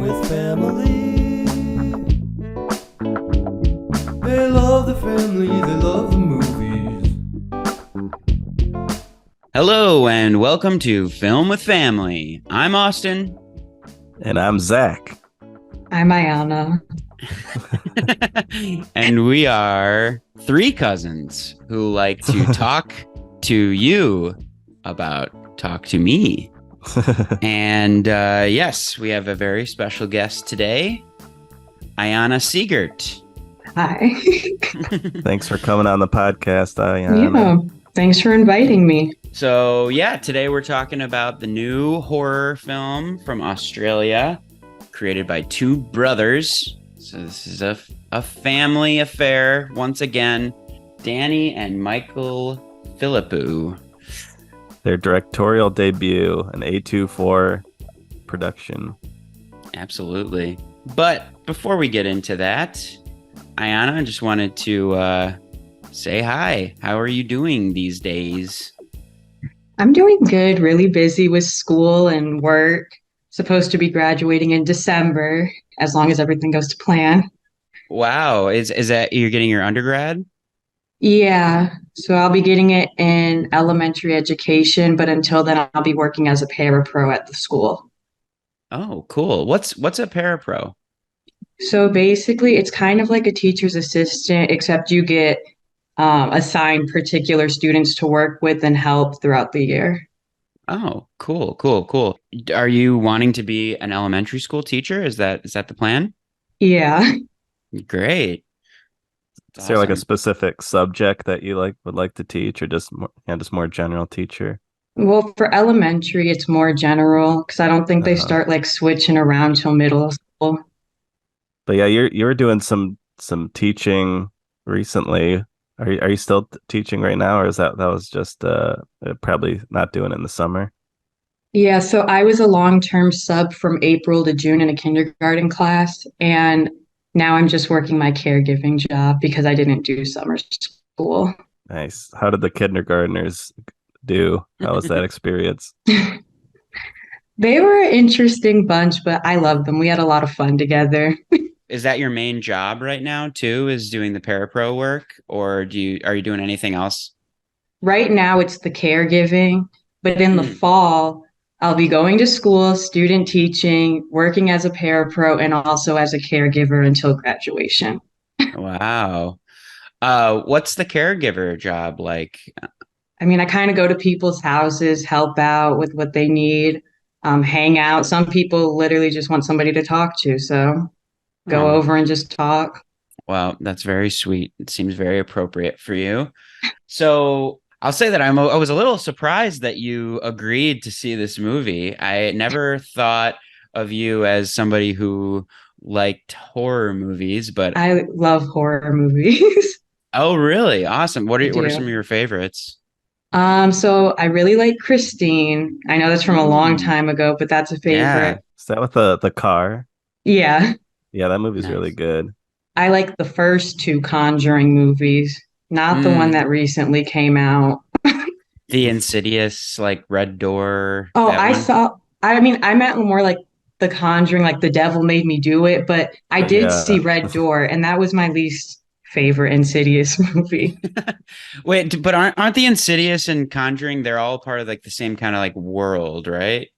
with family. They love the family, they love the movies. Hello and welcome to Film with Family. I'm Austin. And I'm Zach. I'm Aiyana. And we are three cousins who like to talk to you about Talk to Me. And yes, we have a very special guest today, Aiyana Siegert. Hi. Thanks for coming on the podcast, Aiyana. Yeah, thanks for inviting me. So yeah, today we're talking about the new horror film from Australia, created by two brothers. So this is a family affair once again. Danny and Michael Philippou. Their directorial debut, an A24 production. Absolutely. But before we get into that, Aiyana, I just wanted to say hi. How are you doing these days? I'm doing good, really busy with school and work. Supposed to be graduating in December, as long as everything goes to plan. Wow. Is that you're getting your undergrad? Yeah, so I'll be getting it in elementary education, but until then, I'll be working as a parapro at the school. Oh, cool. What's a parapro? So basically, it's kind of like a teacher's assistant, except you get assigned particular students to work with and help throughout the year. Oh, cool. Are you wanting to be an elementary school teacher? Is that the plan? Yeah. Great. Is there like a Awesome. specific subject that you would like to teach, or just more general teacher? Well, for elementary, it's more general because I don't think they Uh-huh. start like switching around till middle school. But yeah, you were doing some teaching recently. Are you still teaching right now, or is that was just probably not doing it in the summer? Yeah, so I was a long-term sub from April to June in a kindergarten class, and now I'm just working my caregiving job because I didn't do summer school. Nice. How did the kindergartners do? How was that experience? They were an interesting bunch, but I love them. We had a lot of fun together. Is that your main job right now too, is doing the parapro work, or are you doing anything else? Right now, it's the caregiving, but in the Hmm. fall, I'll be going to school, student teaching, working as a parapro, and also as a caregiver until graduation. Wow. What's the caregiver job like? I mean, I kind of go to people's houses, help out with what they need, hang out. Some people literally just want somebody to talk to, so go Oh, over and just talk. well, that's very sweet. It seems very appropriate for you. So I'll say that I was a little surprised that you agreed to see this movie. I never thought of you as somebody who liked horror movies, but I love horror movies. oh, really? Awesome. What I are some of do. your favorites? So I really like Christine. I know that's from a long Mm, time ago, but that's a yeah, favorite. Is that with the car? Yeah. Yeah, that movie's really nice. good. I like the first two Conjuring movies, not the one Mm, that recently came out. the Insidious, like Red Door, Oh, that one. I mean, I meant more like The Conjuring, like The Devil Made Me Do It, but I did see Yeah. Red Door, and that was my least favorite Insidious movie. Wait, but aren't the Insidious and Conjuring, they're all part of like the same kind of like world, right?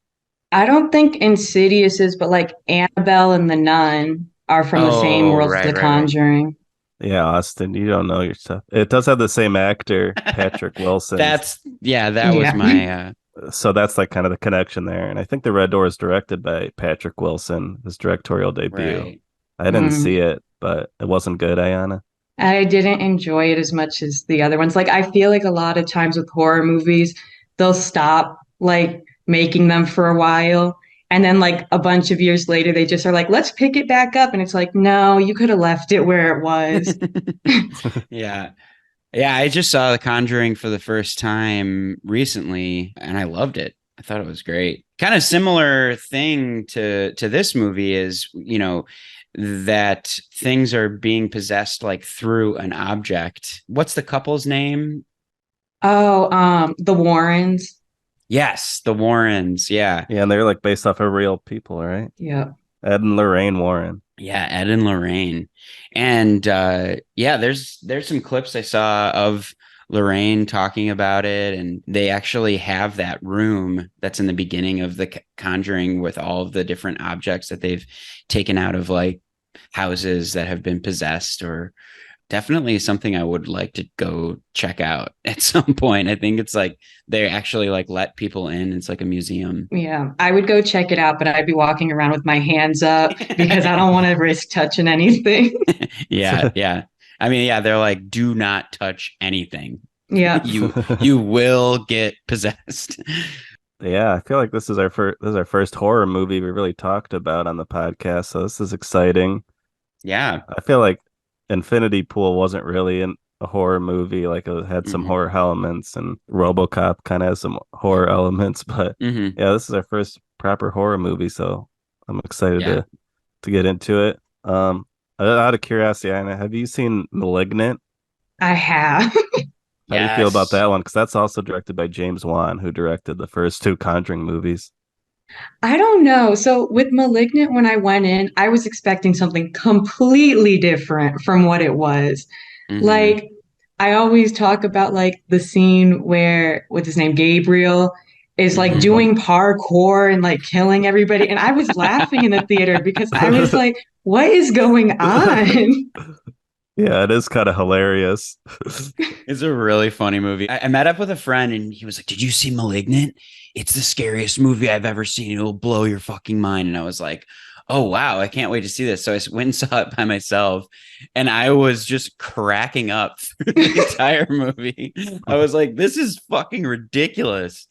I don't think Insidious is, but like Annabelle and The Nun are from the same Oh, world as right, The right, right. Conjuring. Yeah, Austin, you don't know your stuff. It does have the same actor, Patrick Wilson. That was Yeah. my So that's like kind of the connection there. And I think The Red Door is directed by Patrick Wilson, his directorial debut. right. I didn't Mm. see it, but it wasn't good, Aiyana. I didn't enjoy it as much as the other ones. Like I feel like a lot of times with horror movies, they'll stop like making them for a while. And then like a bunch of years later, they just are like, let's pick it back up. And it's like, no, you could have left it where it was. Yeah. Yeah, I just saw The Conjuring for the first time recently and I loved it. I thought it was great. Kind of similar thing to this movie is, that things are being possessed like through an object. What's the couple's name? Oh, the Warrens. Yes, the Warrens. Yeah. Yeah, and they're like based off of real people, right? Yeah. Ed and Lorraine Warren. Yeah, Ed and Lorraine. And yeah, there's some clips I saw of Lorraine talking about it, and they actually have that room that's in the beginning of the Conjuring with all of the different objects that they've taken out of like houses that have been possessed, or definitely something I would like to go check out at some point. I think it's like they actually like let people in. It's like a museum. Yeah, I would go check it out, but I'd be walking around with my hands up because I don't want to risk touching anything. Yeah, yeah. I mean, yeah, they're like, do not touch anything. Yeah. You will get possessed. Yeah, I feel like this is our first horror movie we really talked about on the podcast, so this is exciting. Yeah. I feel like Infinity Pool wasn't really a horror movie, like it had some horror elements, and RoboCop kind of has some horror elements, but yeah, this is our first proper horror movie, so I'm excited to get into it. Out of curiosity, Anna, have you seen Malignant? I have. How do you feel about that one? Because that's also directed by James Wan, who directed the first two Conjuring movies. I don't know. So with Malignant, when I went in, I was expecting something completely different from what it was. Like, I always talk about like the scene where, what's his name, Gabriel is like doing parkour and like killing everybody. And I was laughing in the theater because I was like, what is going on? Yeah, it is kind of hilarious. It's a really funny movie. I met up with a friend and he was like, did you see Malignant? It's the scariest movie I've ever seen. It'll blow your fucking mind. And I was like, oh, wow, I can't wait to see this. So I went and saw it by myself and I was just cracking up through the entire movie. I was like, this is fucking ridiculous.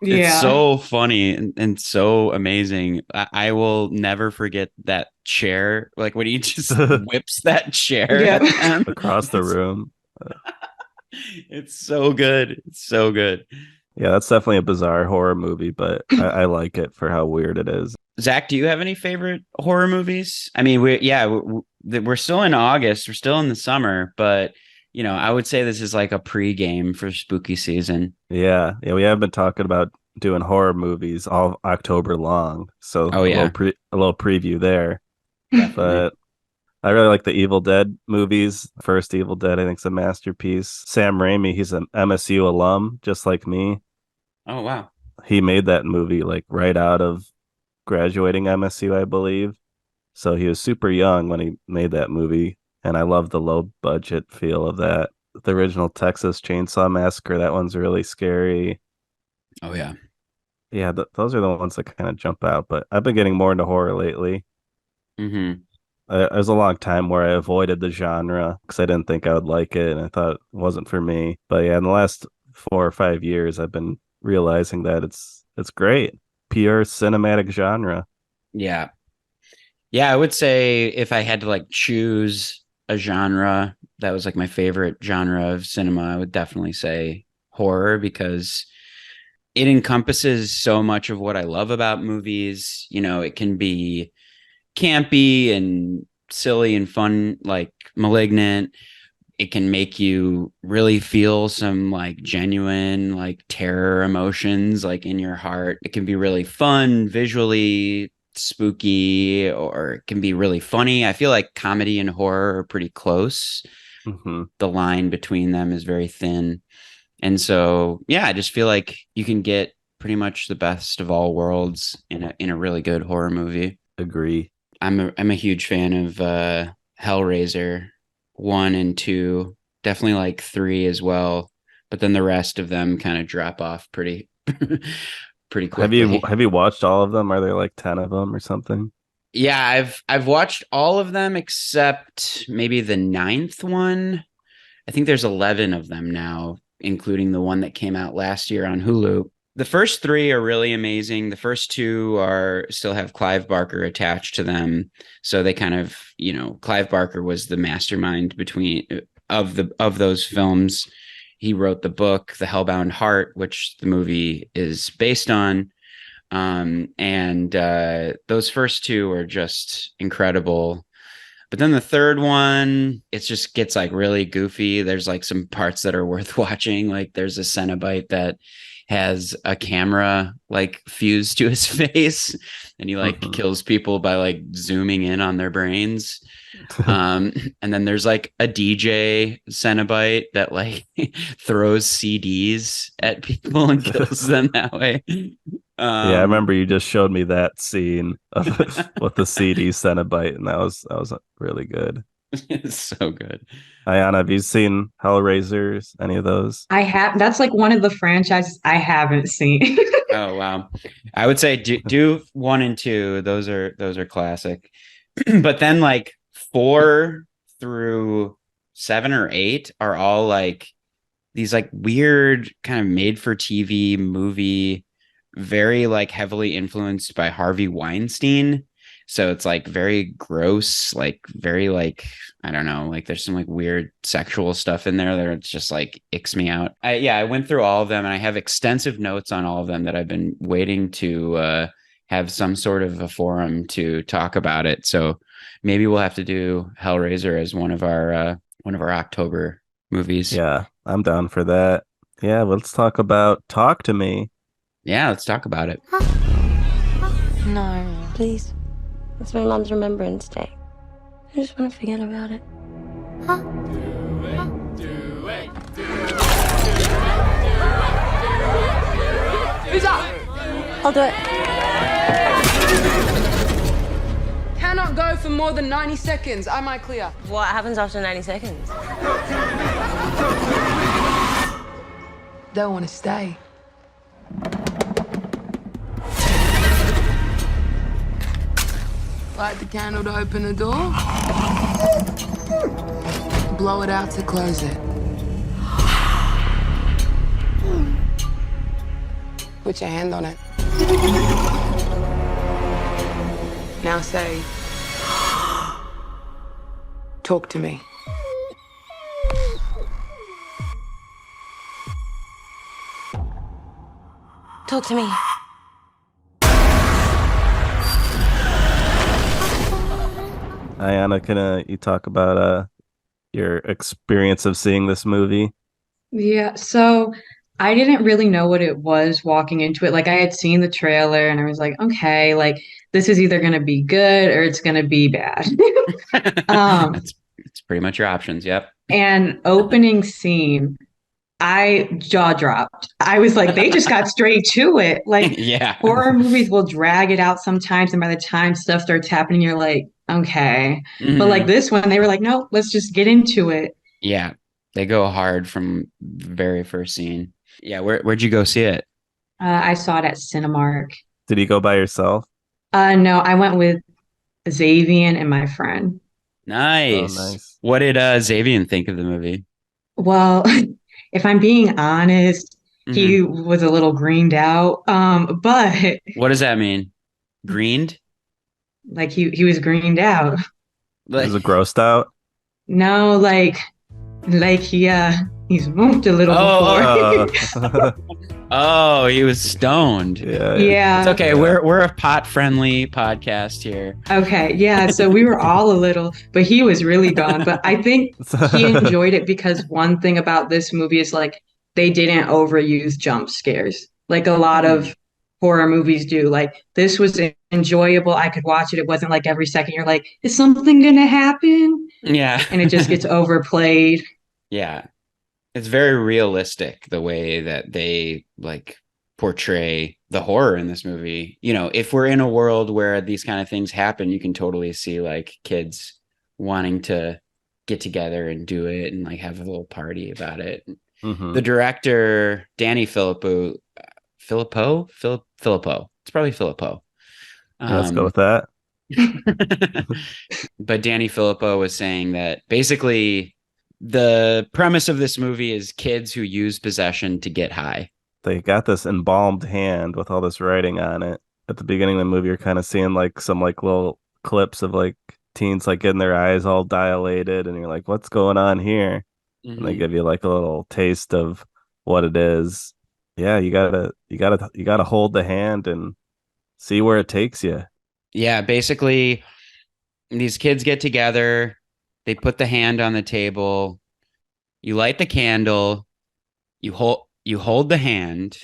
It's so funny and so amazing. I will never forget that chair. Like when he just whips that chair at them across the room. It's so good. It's so good. Yeah, that's definitely a bizarre horror movie, but I like it for how weird it is. Zach, do you have any favorite horror movies? I mean, we're still in August. We're still in the summer, but you know, I would say this is like a pre-game for spooky season. Yeah, we have been talking about doing horror movies all October long. So a little preview there. Definitely. But I really like the Evil Dead movies. First Evil Dead, I think, is a masterpiece. Sam Raimi, he's an MSU alum, just like me. Oh, wow. He made that movie like right out of graduating MSU, I believe. So he was super young when he made that movie. And I love the low budget feel of that. The original Texas Chainsaw Massacre, that one's really scary. Oh, yeah. Yeah, those are the ones that kind of jump out. But I've been getting more into horror lately. There's a long time where I avoided the genre because I didn't think I would like it and I thought it wasn't for me. But yeah, in the last 4 or 5 years, I've been realizing that it's great. Pure cinematic genre. Yeah. Yeah, I would say if I had to like choose a genre that was like my favorite genre of cinema, I would definitely say horror because it encompasses so much of what I love about movies. You know, it can be campy and silly and fun, like Malignant. It can make you really feel some like genuine like terror emotions like in your heart. It can be really fun visually, spooky, or it can be really funny. I feel like comedy and horror are pretty close. The line between them is very thin. And so, yeah, I just feel like you can get pretty much the best of all worlds in a really good horror movie. Agree. I'm a huge fan of Hellraiser 1 and 2, definitely like 3 as well, but then the rest of them kind of drop off pretty quickly. Have you watched all of them? Are there like 10 of them or something? Yeah, I've watched all of them except maybe the 9th one. I think there's 11 of them now, including the one that came out last year on Hulu. The first 3 are really amazing. The first 2 still have Clive Barker attached to them. So they kind of, you know, Clive Barker was the mastermind of those films. He wrote the book, The Hellbound Heart, which the movie is based on. And those first 2 are just incredible. But then the third one, it just gets like really goofy. There's like some parts that are worth watching. Like there's a Cenobite that has a camera like fused to his face, and he like kills people by like zooming in on their brains. And then there's like a DJ Cenobite that like throws CDs at people and kills them that way. Yeah, I remember you just showed me that scene with the CD Cenobite, and that was really good. It's so good. Aiyana, have you seen Hellraisers? Any of those? I have. That's like one of the franchises I haven't seen. Oh wow, I would say do 1 and 2. Those are classic. But then like 4 through 7 or 8 are all like these like weird kind of made for TV movie, very like heavily influenced by Harvey Weinstein. So it's like very gross, like very like, I don't know, like there's some like weird sexual stuff in there that it's just like icks me out. I went through all of them, and I have extensive notes on all of them that I've been waiting to have some sort of a forum to talk about it. So maybe we'll have to do Hellraiser as one of our October movies. Yeah, I'm down for that. Yeah, let's talk about Talk to Me. Yeah, let's talk about it. No, please. It's my mom's Remembrance Day. I just want to forget about it. Who's up? I'll do it. Cannot go for more than 90 seconds. Am I clear? What happens after 90 seconds? They'll want to stay. Light the candle to open the door. Blow it out to close it. Put your hand on it. Now say, talk to me. Talk to me. Aiyana, can you talk about your experience of seeing this movie? Yeah, so I didn't really know what it was walking into it. Like I had seen the trailer and I was like, okay, like this is either gonna be good or it's gonna be bad. It's pretty much your options. Yep. And opening scene, I jaw dropped. I was like, they just got straight to it. Like Yeah. horror movies will drag it out sometimes, and by the time stuff starts happening, you're like, okay. But like this one, they were like, no, let's just get into it. Yeah. They go hard from the very first scene. Yeah. Where'd you go see it? I saw it at Cinemark. Did you go by yourself? No, I went with Xavier and my friend. Nice. Oh, nice. What did Xavier think of the movie? Well, if I'm being honest, he was a little greened out. But What does that mean? Greened? like he was greened out. Like, Was it grossed out? No, like he's moved a little before. oh, he was stoned. Yeah. Yeah. It's okay. We're a pot friendly podcast here. Okay. Yeah. So we were all a little, but he was really gone. But I think he enjoyed it because one thing about this movie is like they didn't overuse jump scares like a lot of horror movies do. Like this was enjoyable. I could watch it. It wasn't like every second you're like, is something gonna happen? Yeah. And it just gets overplayed. Yeah. It's very realistic the way that they like portray the horror in this movie. You know, if we're in a world where these kind of things happen, you can totally see like kids wanting to get together and do it and like have a little party about it. The director, Danny Filippo. It's probably Filippo. Let's go with that. But Danny Filippo was saying that basically the premise of this movie is kids who use possession to get high. They got this embalmed hand with all this writing on it. At the beginning of the movie, you're kind of seeing like some like little clips of like teens like getting their eyes all dilated, and you're like, what's going on here? And they give you like a little taste of what it is. Yeah, you gotta hold the hand and see where it takes you. Yeah, basically these kids get together, they put the hand on the table, you light the candle, you hold the hand,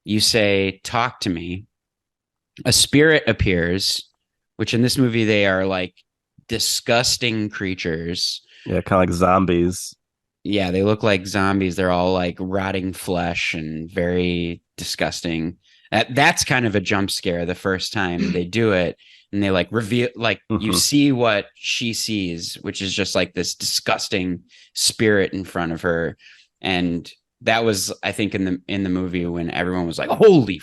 you say, "Talk to me." A spirit appears, which in this movie they are like disgusting creatures. Yeah, kind of like zombies. Yeah, they look like zombies. They're all like rotting flesh and very disgusting. That's kind of a jump scare the first time they do it. And they like reveal, like you see what she sees, which is just like this disgusting spirit in front of her. And that was, I think, in the movie when everyone was like, "Holy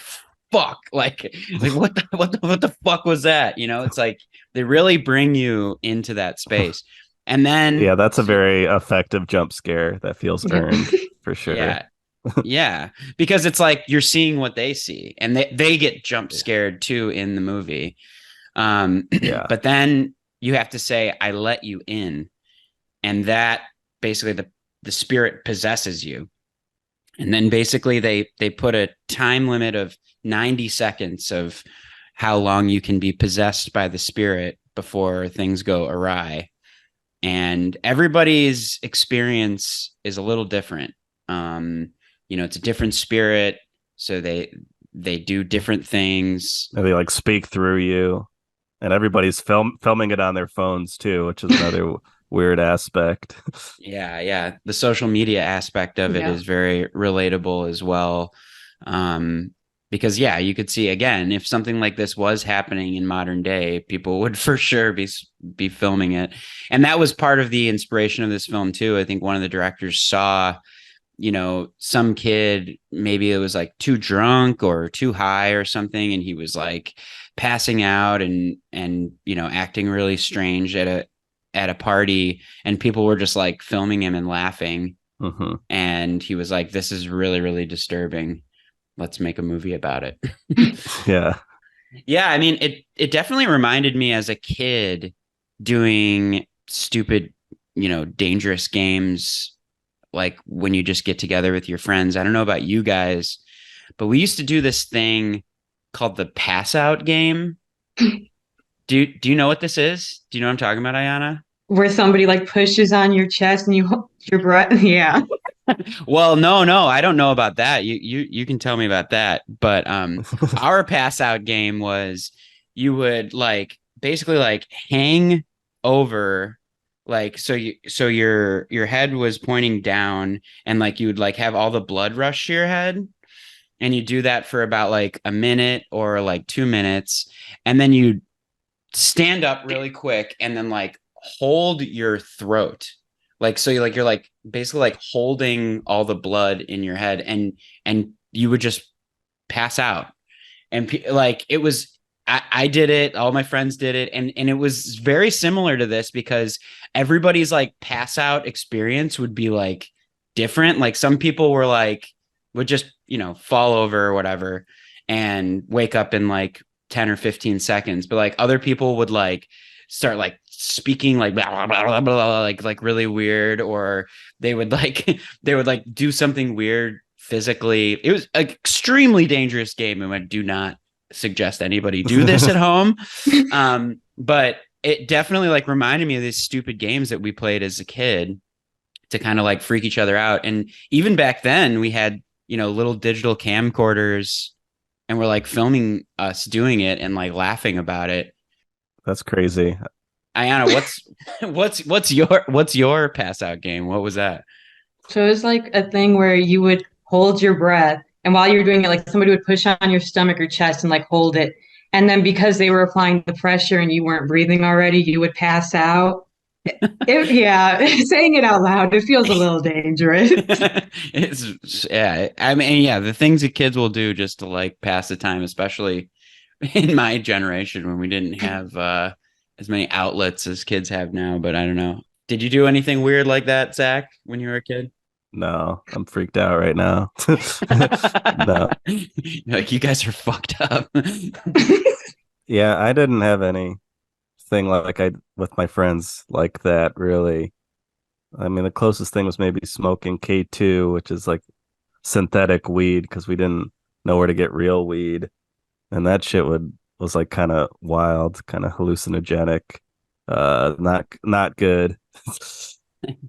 fuck!" Like what the fuck was that? You know, it's like they really bring you into that space. And then Yeah, that's a very effective jump scare that feels earned for sure. Yeah. Yeah. Because it's like you're seeing what they see, and they get jump scared too in the movie. Yeah. But then you have to say, "I let you in." And that basically the spirit possesses you. And then basically they put a time limit of 90 seconds of how long you can be possessed by the spirit before things go awry. And everybody's experience is a little different. It's a different spirit, so they do different things. And they like speak through you, and everybody's filming it on their phones too, which is another weird aspect. Yeah. The social media aspect of it is very relatable as well. Because you could see, again, if something like this was happening in modern day, people would for sure be filming it. And that was part of the inspiration of this film too. I think one of the directors saw, some kid, maybe it was like too drunk or too high or something, and he was like passing out and acting really strange at a party, and people were just like filming him and laughing. And he was like, "This is really, really disturbing. Let's make a movie about it." Yeah. I mean, it definitely reminded me as a kid doing stupid, dangerous games, like when you just get together with your friends. I don't know about you guys, but we used to do this thing called the pass out game. Do you know what this is? Do you know what I'm talking about, Aiyana? Where somebody like pushes on your chest and you hold your breath. Yeah. Well, no, I don't know about that. You can tell me about that. But our pass out game was you would like basically like hang over, like so your head was pointing down, and like you would like have all the blood rush to your head, and you do that for about like a minute or like 2 minutes, and then you stand up really quick and then like hold your throat. Like, so you're like basically like holding all the blood in your head, and you would just pass out. And like, it was, I did it. All my friends did it. And it was very similar to this because everybody's like pass out experience would be like different. Like some people would just, fall over or whatever and wake up in like 10 or 15 seconds. But like other people would like start like speaking like blah, blah, blah, blah, like really weird, or they would do something weird physically. It was an extremely dangerous game, and I do not suggest anybody do this at home. But it definitely like reminded me of these stupid games that we played as a kid to kind of like freak each other out. And even back then we had, little digital camcorders, and we're like filming us doing it and like laughing about it. That's crazy. Aiyana, what's your pass out game? What was that? So it was like a thing where you would hold your breath, and while you were doing it, like somebody would push on your stomach or chest and like hold it. And then because they were applying the pressure and you weren't breathing already, you would pass out. Saying it out loud, it feels a little dangerous. I mean, the things that kids will do just to like pass the time, especially in my generation when we didn't have as many outlets as kids have now. But I don't know. Did you do anything weird like that, Zach, when you were a kid? No, I'm freaked out right now. No. Like, you guys are fucked up. Yeah, I didn't have anything like I with my friends like that, really. I mean, the closest thing was maybe smoking K2, which is like synthetic weed, because we didn't know where to get real weed. And that shit was like kind of wild, kind of hallucinogenic. Not good.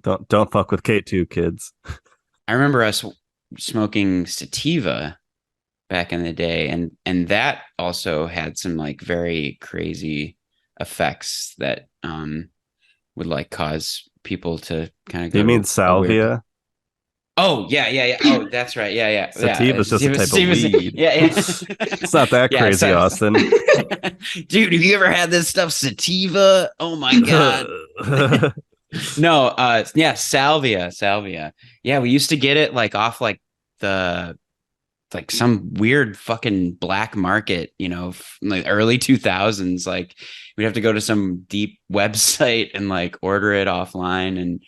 Don't fuck with K2, kids. I remember us smoking sativa back in the day, and that also had some like very crazy effects that would like cause people to kind of Do go you mean to a weird. salvia? Oh yeah. Oh, that's right. Yeah. Sativa is just a type of weed. Yeah. It's not that Yeah, crazy, Austin. Dude, have you ever had this stuff, sativa? Oh my god. No, yeah, salvia. Yeah, we used to get it like off like the like some weird fucking black market, like early 2000s. Like we'd have to go to some deep website and like order it offline, and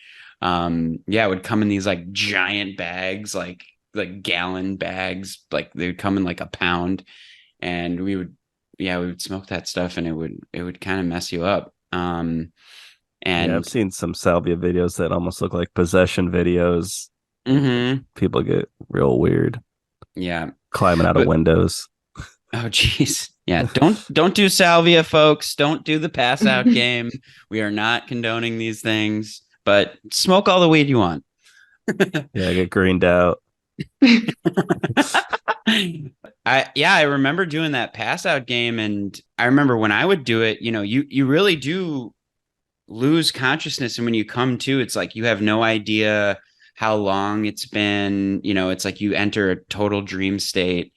yeah, it would come in these like giant bags, like gallon bags, like they would come in like a pound, and we would smoke that stuff, and it would kind of mess you up. And yeah, I've seen some salvia videos that almost look like possession videos. People get real weird. Yeah, climbing out of windows. Oh geez. Yeah, don't do salvia, folks. Don't do the pass out game. We are not condoning these things, but smoke all the weed you want. Yeah, get greened out. I remember doing that pass out game, and I remember when I would do it, you really do lose consciousness, and when you come to, it's like you have no idea how long it's been. It's like you enter a total dream state.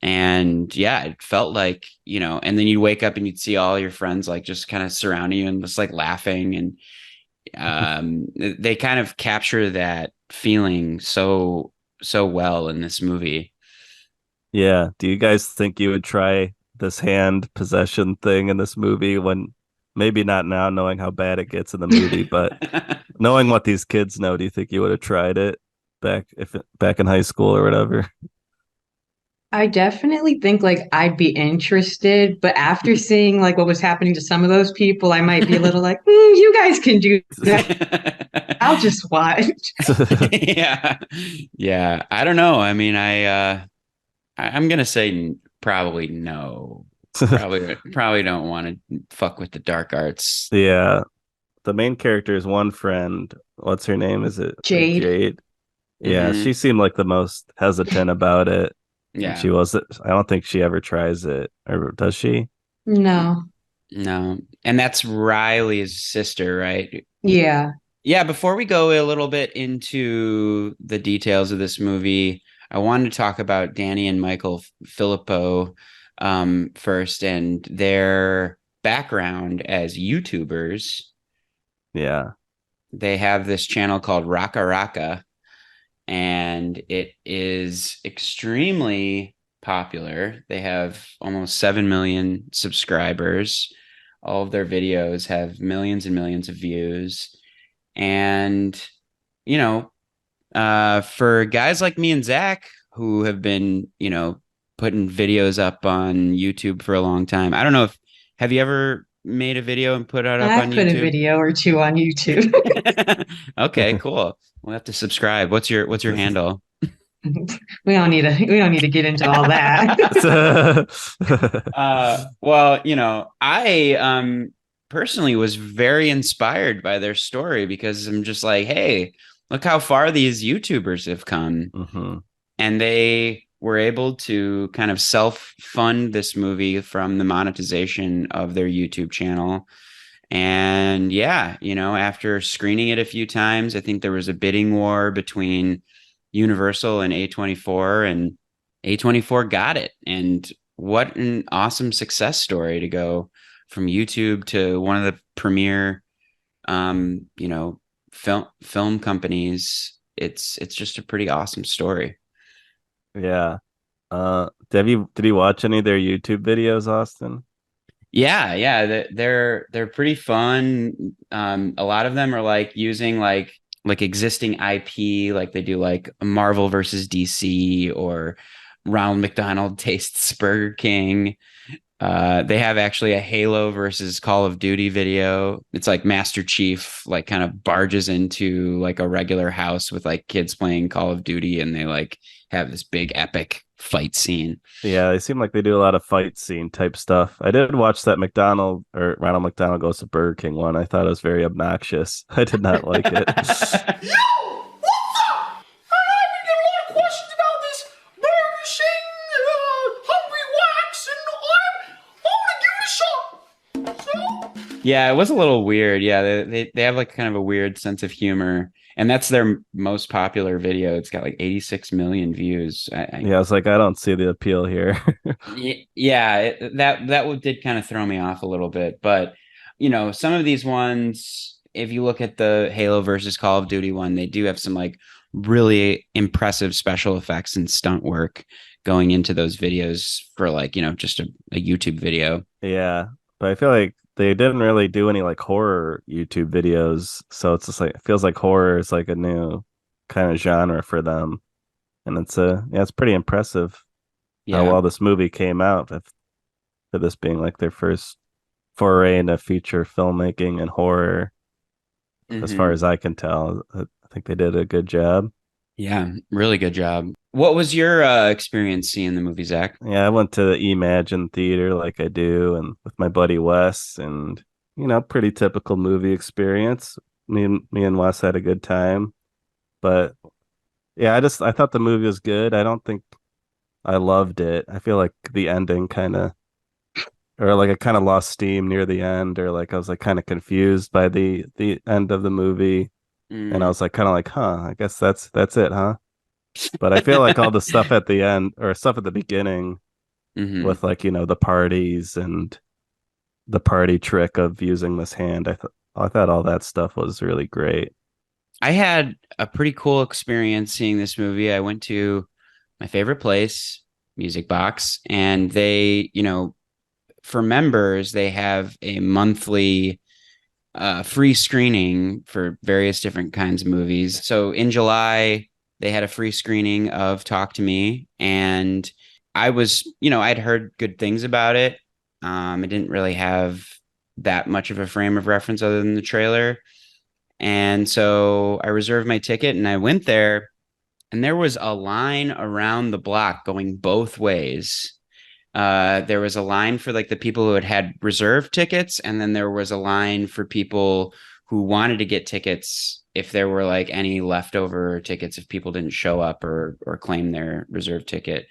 And yeah, it felt like, and then you'd wake up and you'd see all your friends like just kind of surrounding you and just like laughing. And they kind of capture that feeling so well in this movie. Yeah. Do you guys think you would try this hand possession thing in this movie, when maybe not now knowing how bad it gets in the movie, but knowing what these kids know? Do you think you would have tried it back in high school or whatever? I definitely think like I'd be interested, but after seeing like what was happening to some of those people, I might be a little like, you guys can do that. I'll just watch. Yeah. I don't know. I mean, I'm gonna say probably no. Probably don't want to fuck with the dark arts. Yeah. The main character's one friend. What's her name? Is it Jade? Jade. Yeah, she seemed like the most hesitant about it. Yeah. She wasn't. I don't think she ever tries it, or does she? No. And that's Riley's sister, right? Yeah. Yeah. Before we go a little bit into the details of this movie, I wanted to talk about Danny and Michael Filippo first, and their background as YouTubers. Yeah. They have this channel called Raka Raka, and it is extremely popular. They have almost 7 million subscribers. All of their videos have millions and millions of views. And, for guys like me and Zach, who have been, putting videos up on YouTube for a long time. I don't know have you ever made a video and put it up on YouTube? I've put a video or two on YouTube. Okay, cool. We'll have to subscribe. What's your handle? We don't need to get into all that. Well, I personally was very inspired by their story, because I'm just like, hey, look how far these YouTubers have come. And they were able to kind of self-fund this movie from the monetization of their YouTube channel. And yeah, after screening it a few times, I think there was a bidding war between Universal and A24, and A24 got it. And what an awesome success story to go from YouTube to one of the premier, film companies. It's just a pretty awesome story. Yeah. Did you watch any of their YouTube videos, Austin? Yeah. They're pretty fun. A lot of them are like using like existing IP, like they do like Marvel versus DC, or Ronald McDonald tastes Burger King. They have actually a Halo versus Call of Duty video. It's like Master Chief like kind of barges into like a regular house with like kids playing Call of Duty, and they like have this big epic fight scene. Yeah, they seem like they do a lot of fight scene type stuff. I did watch that Ronald McDonald Goes to Burger King one. I thought it was very obnoxious. I did not like it. Yo, what's up? I've been getting a lot of questions about this Burger King Yeah, it was a little weird. Yeah, they have like kind of a weird sense of humor, and that's their most popular video. It's got like 86 million views. Yeah, I was like, I don't see the appeal here. Yeah, that did kind of throw me off a little bit, but some of these ones, if you look at the Halo versus Call of Duty one, they do have some like really impressive special effects and stunt work going into those videos for like just a YouTube video. Yeah, but I feel like they didn't really do any like horror YouTube videos, so it's just like it feels like horror is like a new kind of genre for them, and it's pretty impressive how Yeah. well this movie came out for this being like their first foray into feature filmmaking and horror. As far as I can tell, I think they did a good job. Yeah, really good job. What was your experience seeing the movie, Zach? Yeah, I went to the Imagine Theater like I do, and with my buddy Wes, and pretty typical movie experience. Me and Wes had a good time, but yeah, I thought the movie was good. I don't think I loved it. I feel like the ending or like I kind of lost steam near the end, or like I was like kind of confused by the end of the movie, and I was like kind of like, huh, I guess that's it, huh? But I feel like all the stuff at the end or stuff at the beginning with like the parties and the party trick of using this hand, I thought all that stuff was really great. I had a pretty cool experience seeing this movie. I went to my favorite place, Music Box, and they, for members, they have a monthly free screening for various different kinds of movies. So in July, they had a free screening of Talk to Me, and I was, I'd heard good things about it. I didn't really have that much of a frame of reference other than the trailer. And so I reserved my ticket and I went there, and there was a line around the block going both ways. There was a line for like the people who had reserved tickets, and then there was a line for people who wanted to get tickets if there were like any leftover tickets if people didn't show up or claim their reserved ticket.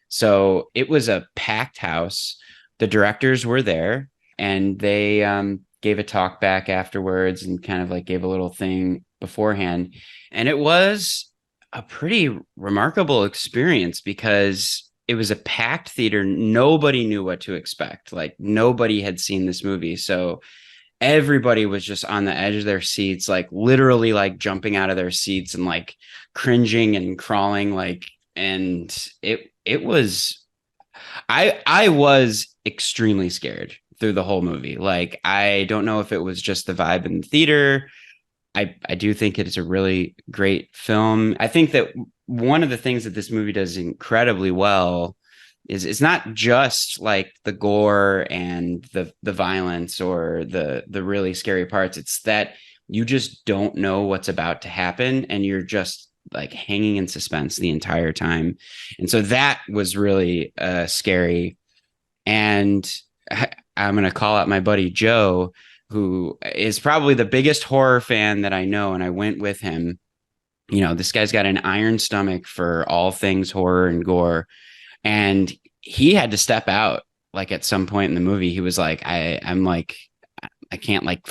So it was a packed house. The directors were there, and they gave a talk back afterwards and kind of like gave a little thing beforehand. And it was a pretty remarkable experience because it was a packed theater. Nobody knew what to expect. Like nobody had seen this movie. So everybody was just on the edge of their seats, like literally like jumping out of their seats and like cringing and crawling. And it was, I was extremely scared through the whole movie. Like, I don't know if it was just the vibe in the theater. I do think it is a really great film. I think that one of the things that this movie does incredibly well is it's not just like the gore and the violence or the really scary parts. It's that you just don't know what's about to happen, and you're just like hanging in suspense the entire time. And so that was really scary. And I'm going to call out my buddy Joe, who is probably the biggest horror fan that I know. And I went with him. This guy's got an iron stomach for all things horror and gore. And he had to step out like at some point in the movie. He was like, I'm like, I can't like,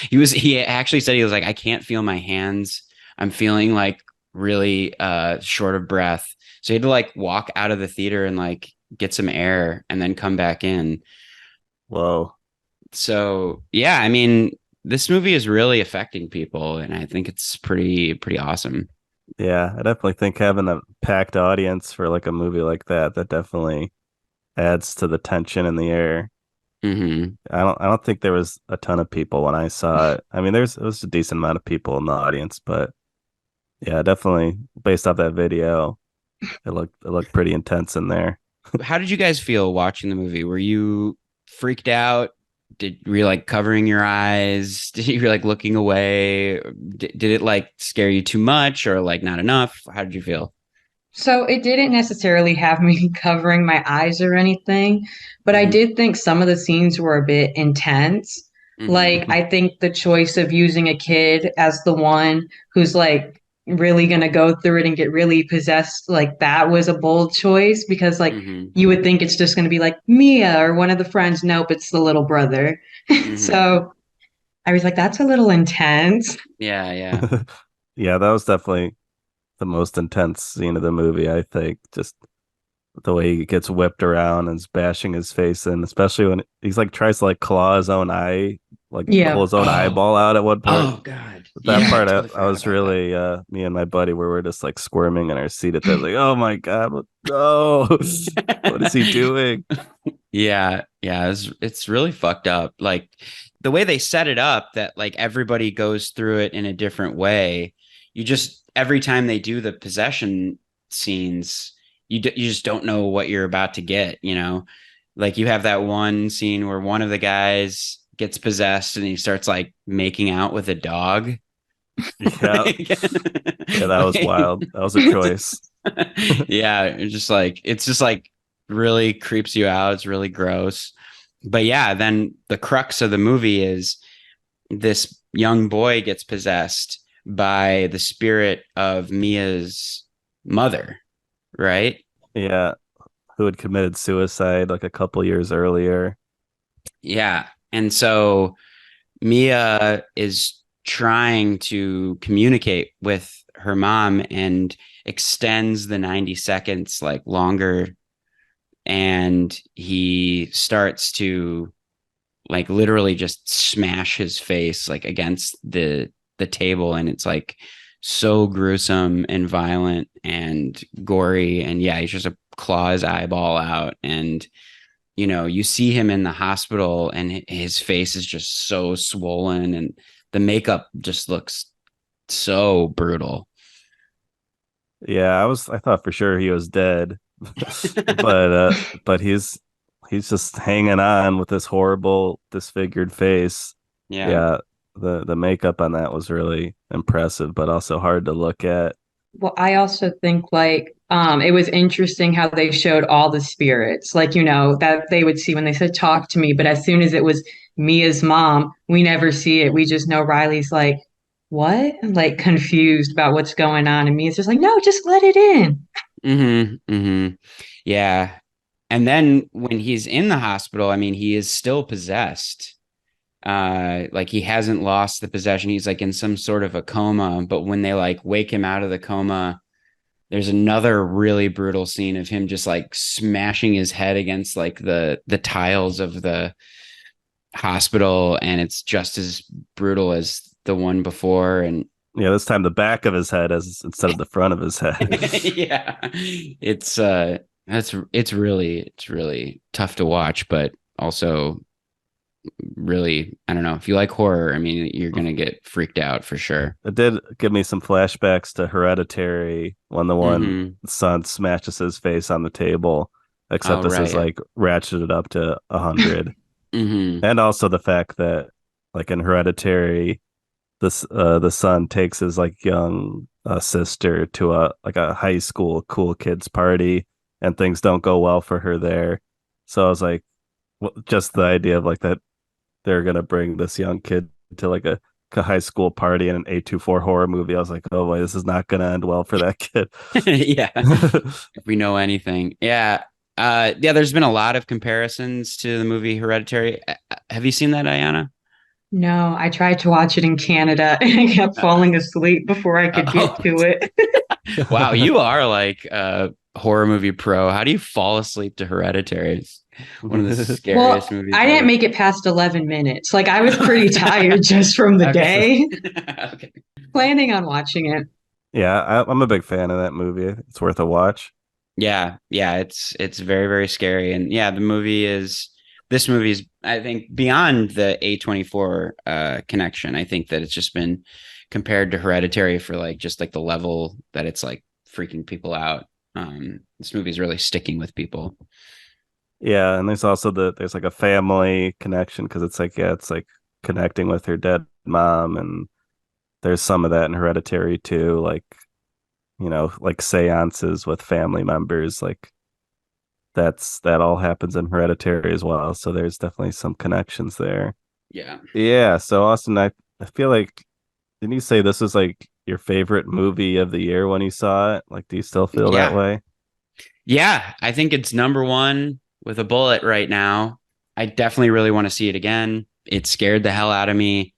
he actually said, he was like, I can't feel my hands. I'm feeling like really short of breath. So he had to like walk out of the theater and like get some air and then come back in. Whoa. So yeah, I mean, this movie is really affecting people, and I think it's pretty awesome. Yeah, I definitely think having a packed audience for like a movie like that definitely adds to the tension in the air. Mm-hmm. I don't think there was a ton of people when I saw it. I mean, it was a decent amount of people in the audience, but yeah, definitely based off that video, it looked pretty intense in there. How did you guys feel watching the movie? Were you freaked out? Were you like covering your eyes? Did you like looking away? Did it like scare you too much or like not enough? How did you feel? So it didn't necessarily have me covering my eyes or anything, but I Mhm. did think some of the scenes were a bit intense. Like, Mhm. I think the choice of using a kid as the one who's like really gonna go through it and get really possessed, like that was a bold choice because like Mhm. you would think it's just gonna be like Mia or one of the friends. Nope, it's the little brother. Mhm. So I was like, that's a little intense. Yeah. Yeah, that was definitely the most intense scene of the movie, I think. Just the way he gets whipped around and is bashing his face in, especially when he's like tries to like claw his own eye, like pull Yeah. his own eyeball out at one point. Oh God. That Yeah, part, totally I forgot was about that. really, me and my buddy, where we're just like squirming in our seat at that, like, oh my God, no, what is he doing? Yeah, it's really fucked up. Like the way they set it up that like everybody goes through it in a different way. You just every time they do the possession scenes, you just don't know what you're about to get, you know? Like you have that one scene where one of the guys gets possessed and he starts like making out with a dog. Yeah, yeah, that was wild. That was a choice. Yeah, it's just like really creeps you out. It's really gross. But yeah, then the crux of the movie is this young boy gets possessed by the spirit of Mia's mother, right? Yeah, who had committed suicide like a couple years earlier. Yeah. And so Mia is trying to communicate with her mom and extends the 90 seconds like longer. And he starts to like literally just smash his face like against the table. And it's like so gruesome and violent and gory. And yeah, he's just a claw his eyeball out. And you know, you see him in the hospital and his face is just so swollen and the makeup just looks so brutal. Yeah, I thought for sure he was dead. But he's just hanging on with this horrible disfigured face. Yeah. Yeah, the makeup on that was really impressive, but also hard to look at. Well, I also think like it was interesting how they showed all the spirits, like, that they would see when they said talk to me, but as soon as it was Mia's mom, we never see it. We just know Riley's like, what? Like confused about what's going on. And Mia's just like, no, just let it in. Yeah. And then when he's in the hospital, I mean, he is still possessed. Like he hasn't lost the possession. He's like in some sort of a coma, but when they like wake him out of the coma, there's another really brutal scene of him just like smashing his head against like the tiles of the hospital, and it's just as brutal as the one before. And Yeah, this time the back of his head as instead of the front of his head. yeah, it's really tough to watch, but also really, I don't know, if you like horror, I mean, you're gonna get freaked out for sure. It did give me some flashbacks to Hereditary when the one son smashes his face on the table, except this is like ratcheted up to 100. And also the fact that like in Hereditary, the son takes his like young sister to a high school cool kids party, and things don't go well for her there. So I was like, just the idea of like that they're gonna bring this young kid to like a high school party in an A24 horror movie. I was like, oh boy, this is not gonna end well for that kid. Yeah, if we know anything. Yeah. There's been a lot of comparisons to the movie Hereditary. Have you seen that, Aiyana? No, I tried to watch it in Canada and I kept falling asleep before I could get to it. Wow, you are like a horror movie pro. How do you fall asleep to Hereditary? It's one of the scariest movies. I didn't make it past 11 minutes. Like I was pretty tired just from the day. Okay. Planning on watching it. Yeah, I'm a big fan of that movie. It's worth a watch. Yeah, it's very, very scary. And yeah, this movie is, I think, beyond the A24 connection. I think that it's just been compared to Hereditary for like just like the level that it's like freaking people out. This movie is really sticking with people. Yeah, and there's also there's like a family connection because it's like connecting with her dead mom, and there's some of that in Hereditary too, like like seances with family members, like that all happens in Hereditary as well. So there's definitely some connections there. Yeah. So Austin, I feel like, didn't you say this was like your favorite movie of the year when you saw it? Like, do you still feel that way? Yeah, I think it's number one with a bullet right now. I definitely really want to see it again. It scared the hell out of me.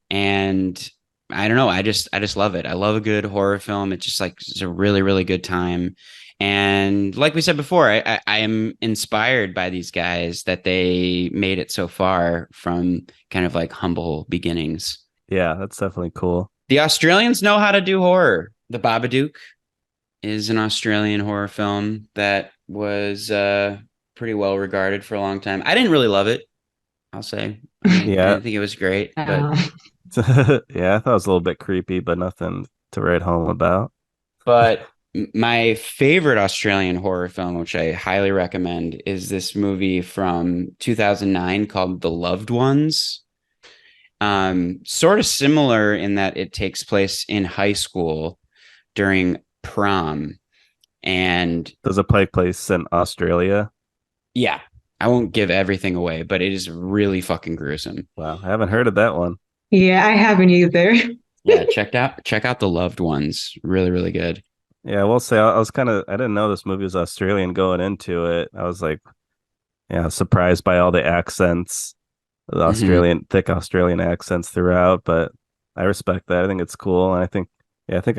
And I don't know, I just love it. I love a good horror film. It's just like it's a really, really good time. And like we said before, I am inspired by these guys that they made it so far from kind of like humble beginnings. Yeah, that's definitely cool. The Australians know how to do horror. The Babadook is an Australian horror film that was pretty well regarded for a long time. I didn't really love it, I'll say. I Yeah. didn't think it was great, but Yeah, I thought it was a little bit creepy, but nothing to write home about. my favorite Australian horror film, which I highly recommend, is this movie from 2009 called The Loved Ones. Sort of similar in that it takes place in high school during prom. And Does it take place in Australia? yeah, I won't give everything away, but it is really fucking gruesome. Wow, I haven't heard of that one. Yeah, I haven't either. Yeah, check out The Loved Ones. Really, really good. Yeah, I will say I was I didn't know this movie was Australian going into it. I was like, yeah, surprised by all the accents, the thick Australian accents throughout, but I respect that. I think it's cool. And I think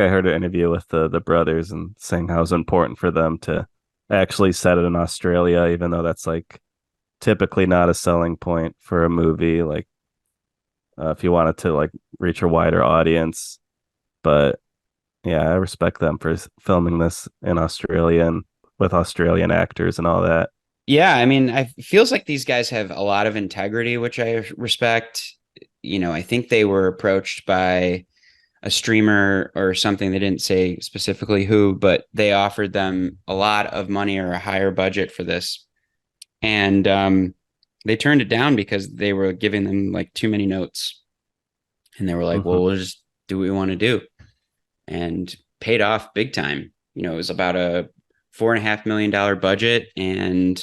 I heard an interview with the brothers and saying how it's important for them to actually set it in Australia, even though that's like typically not a selling point for a movie. Like, if you wanted to like reach a wider audience, but yeah, I respect them for filming this in Australia and with Australian actors and all that. Yeah, I mean, it feels like these guys have a lot of integrity, which I respect. I think they were approached by a streamer or something. They didn't say specifically who, but they offered them a lot of money or a higher budget for this. And they turned it down because they were giving them like too many notes. And they were like, well, we'll just do what we want to do. And paid off big time. It was about a $4.5 million budget. And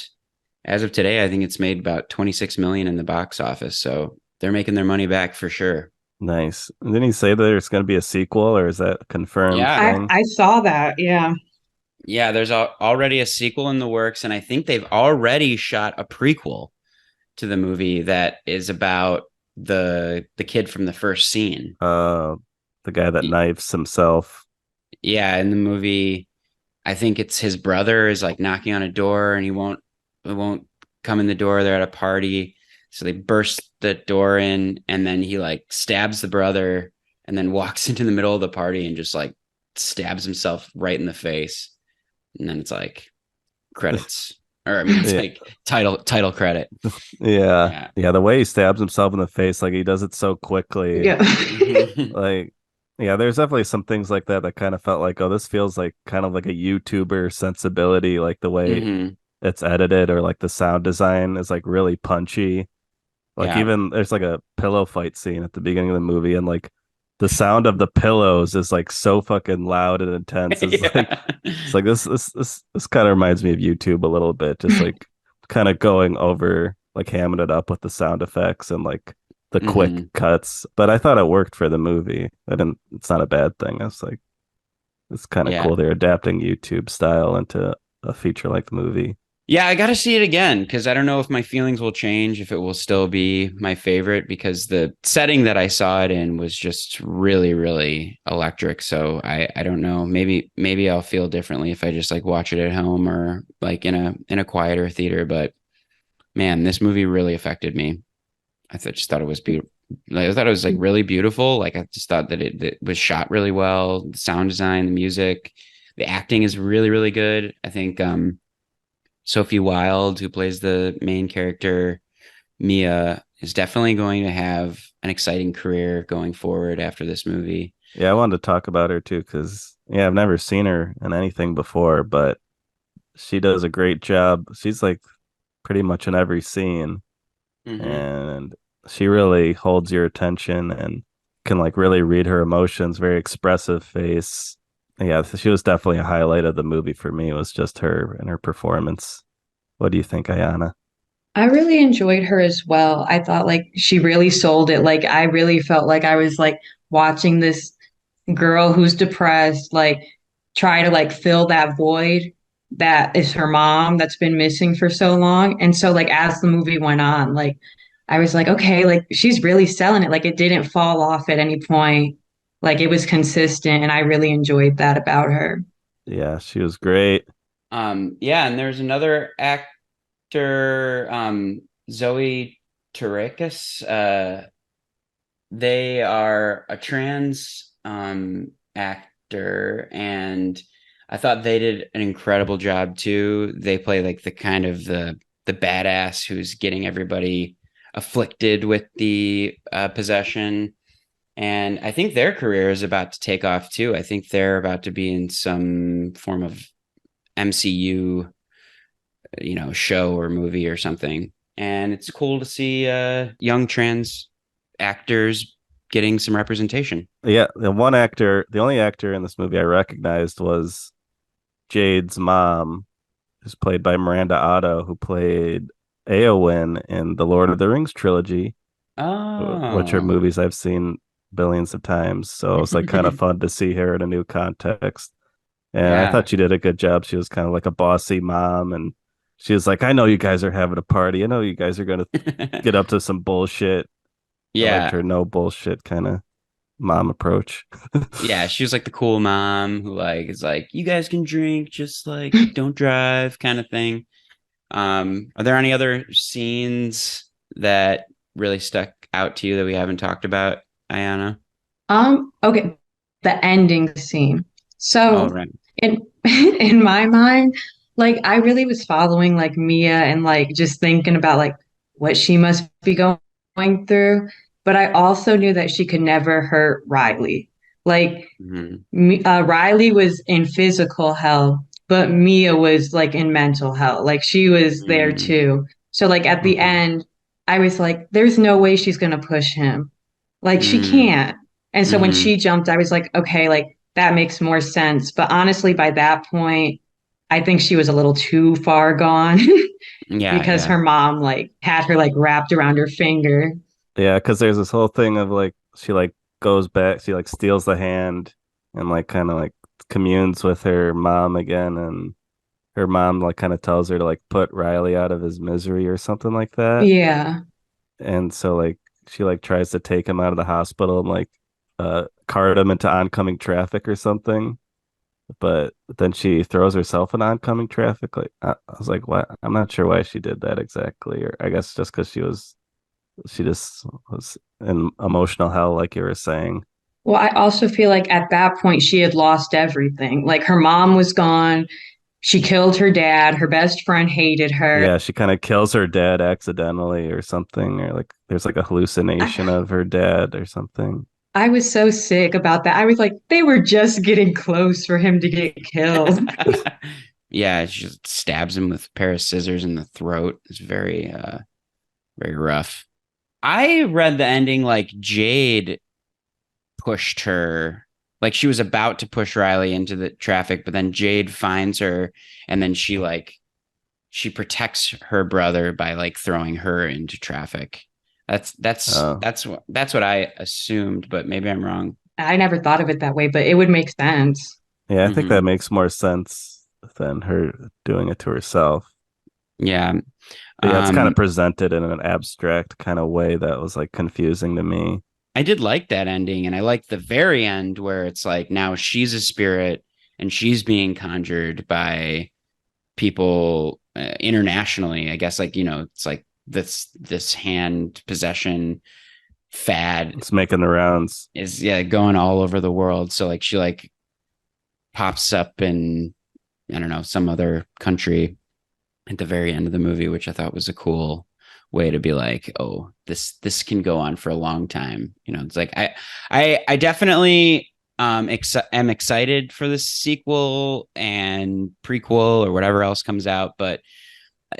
as of today, I think it's made about 26 million in the box office. So they're making their money back for sure. Nice. And didn't he say that there's going to be a sequel, or is that confirmed? Yeah. Thing? I saw that. Yeah. Yeah, there's already a sequel in the works, and I think they've already shot a prequel to the movie that is about the kid from the first scene. The guy that knifes himself. Yeah, in the movie, I think it's his brother is like knocking on a door, and he won't come in the door. They're at a party, so they burst the door in, and then he like stabs the brother, and then walks into the middle of the party and just like stabs himself right in the face. And then it's like credits, or I mean, it's like title credit. Yeah. The way he stabs himself in the face, like he does it so quickly. Yeah. Like, yeah, there's definitely some things like that kind of felt like, oh, this feels like kind of like a YouTuber sensibility, like the way it's edited, or like the sound design is like really punchy. Like even there's like a pillow fight scene at the beginning of the movie, and like the sound of the pillows is like so fucking loud and intense. It's like this kind of reminds me of YouTube a little bit, just like kind of going over, like hamming it up with the sound effects and like the quick cuts. But I thought it worked for the movie. It's not a bad thing. I was like, it's kind of cool. They're adapting YouTube style into a feature like the movie. Yeah, I got to see it again because I don't know if my feelings will change, if it will still be my favorite, because the setting that I saw it in was just really, really electric. So I don't know. Maybe I'll feel differently if I just like watch it at home or like in a quieter theater. But man, this movie really affected me. Just thought it was beautiful. Like, I thought it was like really beautiful. Like I just thought that it was shot really well. The sound design, the music, the acting is really, really good. I think Sophie Wilde, who plays the main character, Mia, is definitely going to have an exciting career going forward after this movie. Yeah, I wanted to talk about her too, because I've never seen her in anything before, but she does a great job. She's like pretty much in every scene, and she really holds your attention and can like really read her emotions. Very expressive face. Yeah, she was definitely a highlight of the movie for me. It was just her and her performance. What do you think, Aiyana? I really enjoyed her as well. I thought like she really sold it. Like I really felt like I was like watching this girl who's depressed, like try to like fill that void that is her mom that's been missing for so long. And so like as the movie went on, like I was like, okay, like she's really selling it. Like it didn't fall off at any point. Like it was consistent, and I really enjoyed that about her. Yeah, she was great. Yeah, and there's another actor, Zoe Terakis. They are a trans actor, and I thought they did an incredible job too. They play like the kind of the badass who's getting everybody afflicted with the possession. And I think their career is about to take off too. I think they're about to be in some form of MCU, show or movie or something. And it's cool to see young trans actors getting some representation. Yeah, the only actor in this movie I recognized was Jade's mom, who's played by Miranda Otto, who played Eowyn in the Lord of the Rings trilogy, which are Oh, movies I've seen billions of times. So it's like kind of fun to see her in a new context. And I yeah. thought she did a good job. She was kind of like a bossy mom, and she was like, "I know you guys are having a party. I know you guys are going to get up to some bullshit." I liked Yeah. her no bullshit kind of mom approach. Yeah, she was like the cool mom who like is like, you guys can drink, just like don't drive kind of thing. Are there any other scenes that really stuck out to you that we haven't talked about, Aiyana? Okay, the ending scene. Oh, So right. in in my mind, like I really was following like Mia and like just thinking about like what she must be going through. But I also knew that she could never hurt Riley. Like Mhm. Riley was in physical hell, but Mia was like in mental hell. Like she was there Mm, too. So like at the Mhm. end, I was like, there's no way she's gonna push him. Like she mm, can't. And so when mhm. she jumped, I was like, okay, like that makes more sense. But honestly, by that point, I think she was a little too far gone Yeah, because yeah. her mom like had her like wrapped around her finger. Yeah, because there's this whole thing of like she like goes back, she like steals the hand and like kind of like communes with her mom again, and her mom like kind of tells her to like put Riley out of his misery or something like that. Yeah. And so like she like tries to take him out of the hospital and like cart him into oncoming traffic or something. But then she throws herself in oncoming traffic. Like I was like, what? I'm not sure why she did that exactly, or I guess just because she just was in emotional hell, like you were saying. Well, I also feel like at that point she had lost everything. Like her mom was gone. She killed her dad. Her best friend hated her. Yeah, she kind of kills her dad accidentally or something, or like there's like a hallucination I, of her dad or something. I was so sick about that. I was like, they were just getting close for him to get killed. Yeah, she just stabs him with a pair of scissors in the throat. It's very very rough. I read the ending like Jade pushed her, like she was about to push Riley into the traffic, but then Jade finds her, and then she protects her brother by like throwing her into traffic. That's that's Oh, that's that's what I assumed, but maybe I'm wrong. I never thought of it that way, but it would make sense. yeah, I think Hmm. that makes more sense than her doing it to herself. Yeah. But yeah, it's kind Um, of presented in an abstract kind of way that was like confusing to me. I did like that ending, and I liked the very end where it's like now she's a spirit and she's being conjured by people internationally. I guess like it's like this hand possession fad It's making the rounds. is going all over the world. So like she like pops up in I don't know some other country at the very end of the movie, which I thought was a cool way to be like, oh, this can go on for a long time. It's like I definitely am excited for the sequel and prequel or whatever else comes out, but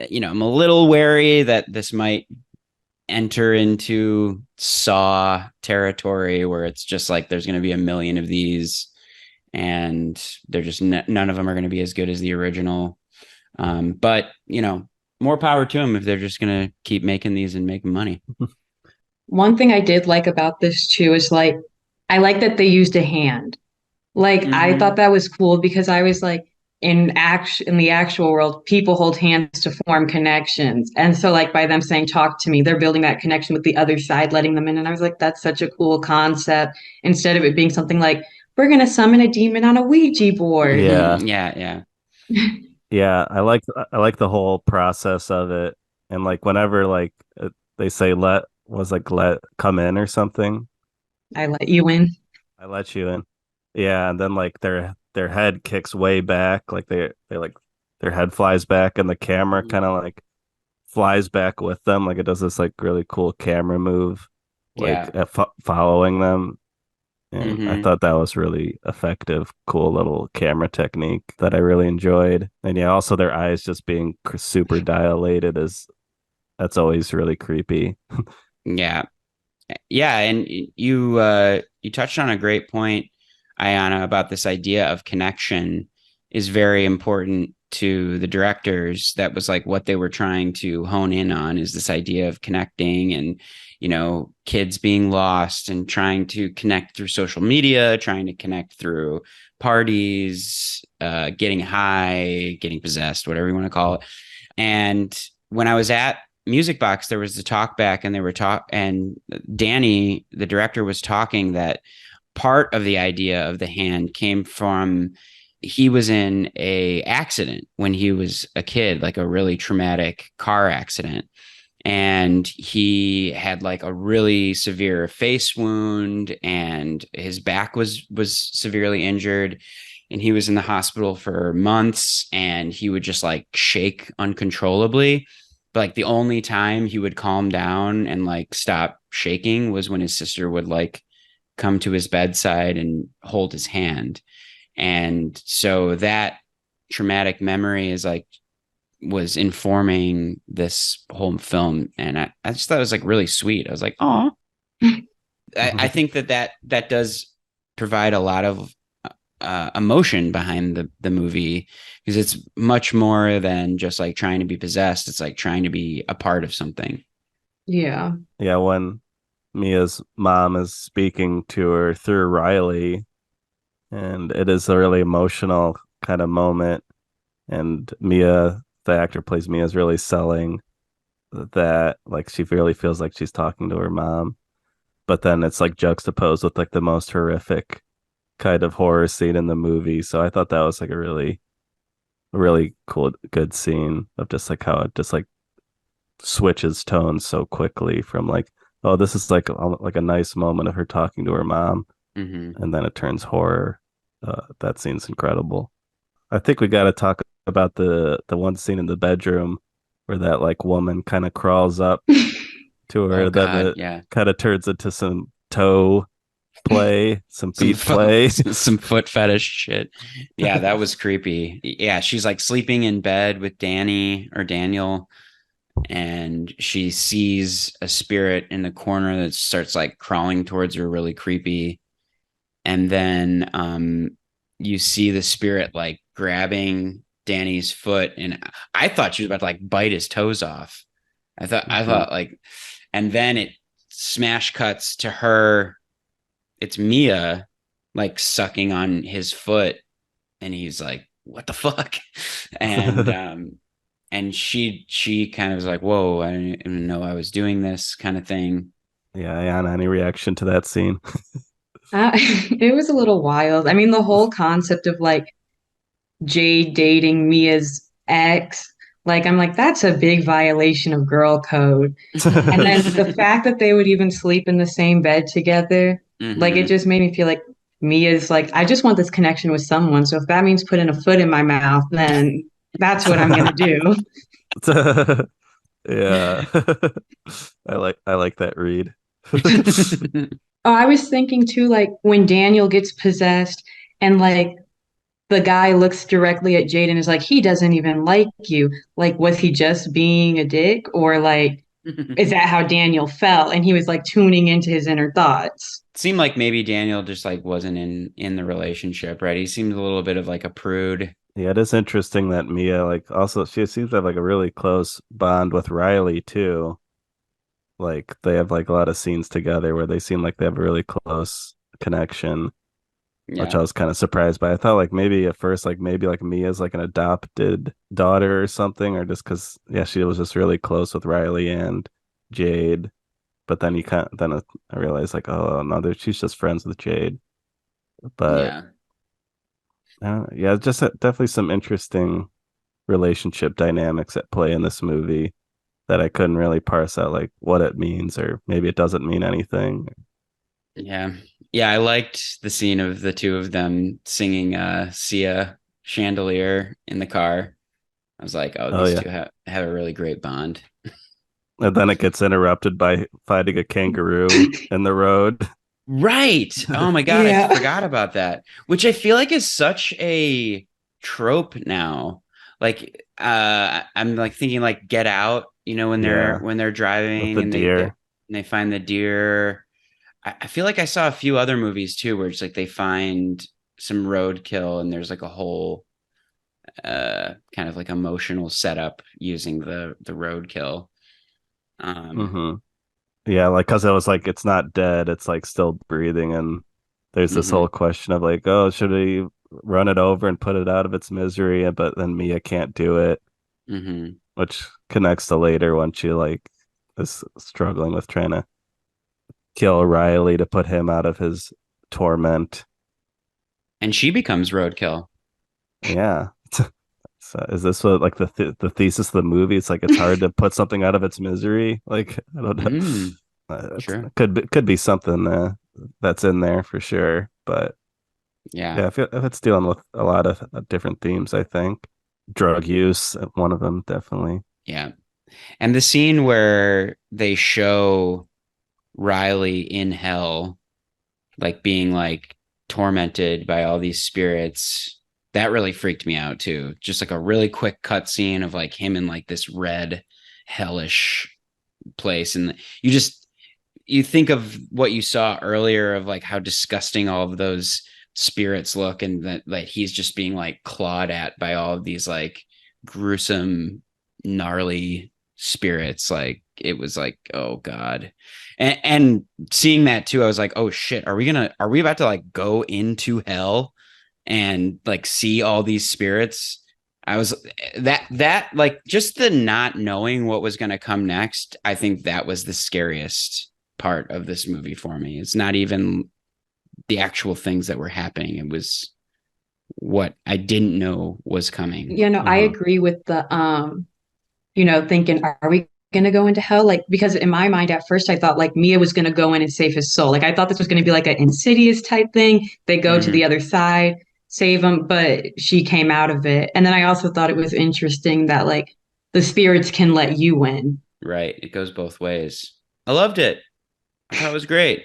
I'm a little wary that this might enter into Saw territory where it's just like there's going to be a million of these and they're just none of them are going to be as good as the original. But more power to them if they're just gonna keep making these and making money. One thing I did like about this too is like, I like that they used a hand. Like, I thought Mm-hmm. that was cool because I was like, in the actual world, people hold hands to form connections. And so like by them saying talk to me, they're building that connection with the other side, letting them in. And I was like, that's such a cool concept, instead of it being something like, we're gonna summon a demon on a Ouija board. Yeah. Yeah. Yeah, I like the whole process of it. And like whenever like they say let come in or something, I let you in. I let you in. Yeah, and then like their head kicks way back, like they like their head flies back and the camera kind of like flies back with them, like it does this like really cool camera move, like Yeah. following them. And I Hmm. thought that was really effective, cool little camera technique that I really enjoyed. And yeah, also their eyes just being super dilated is that's always really creepy. Yeah. Yeah, and you touched on a great point, Aiyana, about this idea of connection is very important to the directors. That was like what they were trying to hone in on, is this idea of connecting and, kids being lost and trying to connect through social media, trying to connect through parties, getting high, getting possessed, whatever you want to call it. And when I was at Music Box, there was the talk back, and and Danny, the director, was talking that part of the idea of the hand came from, he was in a accident when he was a kid, like a really traumatic car accident. And he had like a really severe face wound, and his back was severely injured, and he was in the hospital for months, and he would just like shake uncontrollably. But like the only time he would calm down and like stop shaking was when his sister would like come to his bedside and hold his hand. And so that traumatic memory is like was informing this whole film. And I just thought it was like really sweet. I was like, oh, I think that does provide a lot of emotion behind the movie, because it's much more than just like trying to be possessed. It's like trying to be a part of something. Yeah. Yeah, when Mia's mom is speaking to her through Riley, and it is a really emotional kind of moment. And Mia, the actor plays Mia, is really selling that like she really feels like she's talking to her mom. But then it's like juxtaposed with like the most horrific kind of horror scene in the movie. So I thought that was like a really cool, good scene of just like how it just like switches tones so quickly from like, oh, this is like a nice moment of her talking to her mom, and then it turns horror. That scene's incredible. I think we got to talk about the one scene in the bedroom where that like woman kind of crawls up to her, Oh then God, it yeah. kind of turns into some toe play, some feet play. Some foot fetish shit. Yeah, that was creepy. Yeah, she's like sleeping in bed with Danny or Daniel, and she sees a spirit in the corner that starts like crawling towards her, really creepy. And then you see the spirit like grabbing Danny's foot, and I thought she was about to like bite his toes off. I thought like, and then it smash cuts to her. It's Mia like sucking on his foot, and he's like, what the fuck? And she kind of was like, whoa, I didn't even know I was doing this, kind of thing. Yeah, Aiyana, any reaction to that scene? It was a little wild. I mean, the whole concept of like Jade dating Mia's ex, like I'm like, that's a big violation of girl code. And then the fact that they would even sleep in the same bed together, like it Mhm. just made me feel like Mia's like, I just want this connection with someone. So if that means putting a foot in my mouth, then that's what I'm gonna do. Yeah. I like that read. Oh, I was thinking too, like when Daniel gets possessed and like the guy looks directly at Jade and is like, he doesn't even like you. Like, was he just being a dick? Or like, is that how Daniel felt? And he was like tuning into his inner thoughts. Seemed like maybe Daniel just like wasn't in the relationship, right? He seemed a little bit of like a prude. Yeah, it is interesting that Mia like also she seems to have like a really close bond with Riley too. Like they have like a lot of scenes together where they seem like they have a really close connection. which Yeah. I was kind of surprised by. I thought like maybe at first like maybe like Mia's like an adopted daughter or something, or just because she was just really close with Riley and Jade. But then I realized like, oh no, she's just friends with Jade. But Yeah. yeah, just definitely some interesting relationship dynamics at play in this movie that I couldn't really parse out like what it means, or maybe it doesn't mean anything. Yeah. Yeah. I liked the scene of the two of them singing Sia Chandelier in the car. I was like, oh, Oh these yeah. two have a really great bond. And then it gets interrupted by fighting a kangaroo in the road. Right. Oh my God, I Yeah. forgot about that. Which I feel like is such a trope now. Like I'm like thinking like Get Out, when Yeah, they're with driving the and they deer. find the deer. I feel like I saw a few other movies too where it's like they find some roadkill and there's like a whole kind of like emotional setup using the roadkill. Um Hmm. Yeah, like because it was like it's not dead, it's like still breathing, and there's this mhm, whole question of like, oh, should we run it over and put it out of its misery? But then Mia can't do it, mhm. which connects to later when she like is struggling with trying to kill Riley to put him out of his torment. And she becomes roadkill. Yeah. So is this what like the thesis of the movie? It's like it's hard to put something out of its misery. Like I don't know. Mm, It sure. could be something that's in there for sure. But Yeah. yeah, I feel if it's dealing with a lot of different themes, I think drug use, one of them definitely. Yeah. And the scene where they show Riley in hell, like being like tormented by all these spirits, that really freaked me out too. Just like a really quick cut scene of like him in like this red, hellish place. And you think of what you saw earlier of like how disgusting all of those spirits look, and that like he's just being like clawed at by all of these like gruesome, gnarly spirits. Like it was like, oh God. And seeing that too, I was like, oh shit, are we about to like go into hell and like see all these spirits? I was that like just the not knowing what was going to come next. I think that was the scariest part of this movie for me. It's not even the actual things that were happening. It was what I didn't know was coming. I Hmm. agree with the thinking, are we gonna go into hell? Like, because in my mind at first I thought like Mia was gonna go in and save his soul. Like I thought this was gonna be like an Insidious type thing. They go to the Mhm. other side, save him, but she came out of it. And then I also thought it was interesting that like the spirits can let you win. Right. It goes both ways. I loved it. I thought it was great.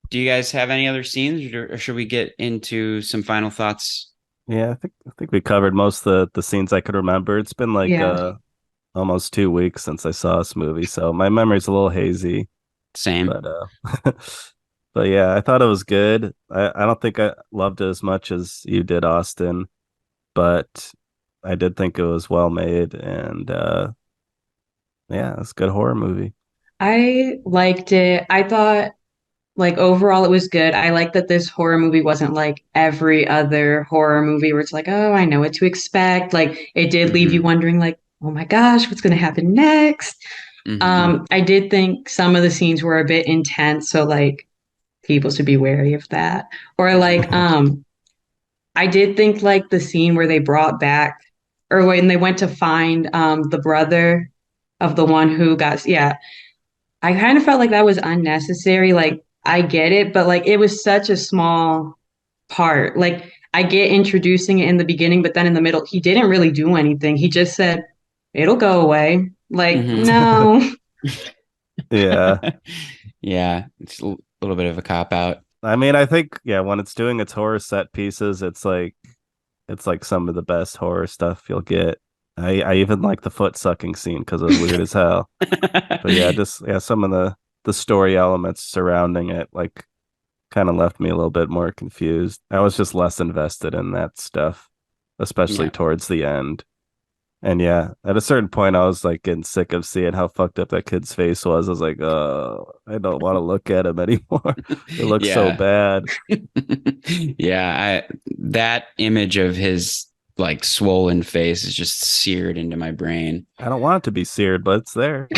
Do you guys have any other scenes, or should we get into some final thoughts? Yeah, I think we covered most of the scenes I could remember. It's been like Yeah. almost 2 weeks since I saw this movie, so my memory's a little hazy. Same. But but yeah, I thought it was good. I don't think I loved it as much as you did, Austin, but I did think it was well made, and yeah, it's a good horror movie. I liked it. I thought like overall it was good. I like that this horror movie wasn't like every other horror movie where it's like, oh, I know what to expect. Like it did leave you Hmm. wondering like, oh my gosh, what's going to happen next? Hmm. I did think some of the scenes were a bit intense, so like people should be wary of that. Or like I did think like the scene where they brought back or when they went to find the brother of the one who got yeah, I kind of felt like that was unnecessary. Like, I get it, but like it was such a small part. Like, I get introducing it in the beginning, but then in the middle, he didn't really do anything. He just said, it'll go away. Like, Hmm. no. Yeah. Yeah, it's a little bit of a cop out. I mean, I think yeah, when it's doing its horror set pieces, it's like some of the best horror stuff you'll get. I even like the foot sucking scene because it was weird as hell. But yeah, just yeah, some of the story elements surrounding it like kind of left me a little bit more confused. I was just less invested in that stuff, especially Yeah. towards the end. And yeah, at a certain point, I was like getting sick of seeing how fucked up that kid's face was. I was like, I don't want to look at him anymore. It looks so Yeah. bad. Yeah, that image of his like swollen face is just seared into my brain. I don't want it to be seared, but it's there.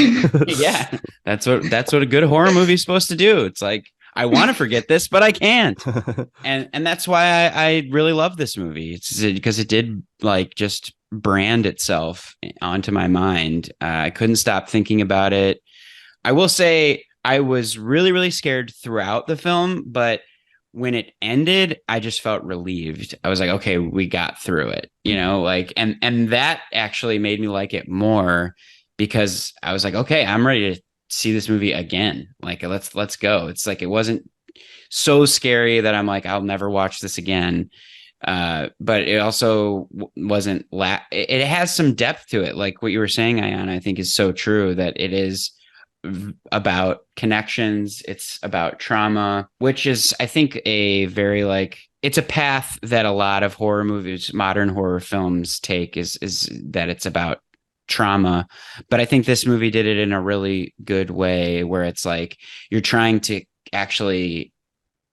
Yeah, that's what a good horror movie is supposed to do. It's like I want to forget this, but I can't. And that's why I really love this movie. It's because it did like just brand itself onto my mind. I couldn't stop thinking about it. I will say I was really, really scared throughout the film, but when it ended, I just felt relieved. I was like, okay, we got through it, like, and that actually made me like it more because I was like, okay, I'm ready to see this movie again. Like, let's go. It's like, it wasn't so scary that I'm like, I'll never watch this again. But it also wasn't it has some depth to it. Like what you were saying, Aiyana, I think is so true that it is about connections. It's about trauma, which is, I think, a very like, it's a path that a lot of horror movies, modern horror films take is that it's about trauma. But I think this movie did it in a really good way where it's like, you're trying to actually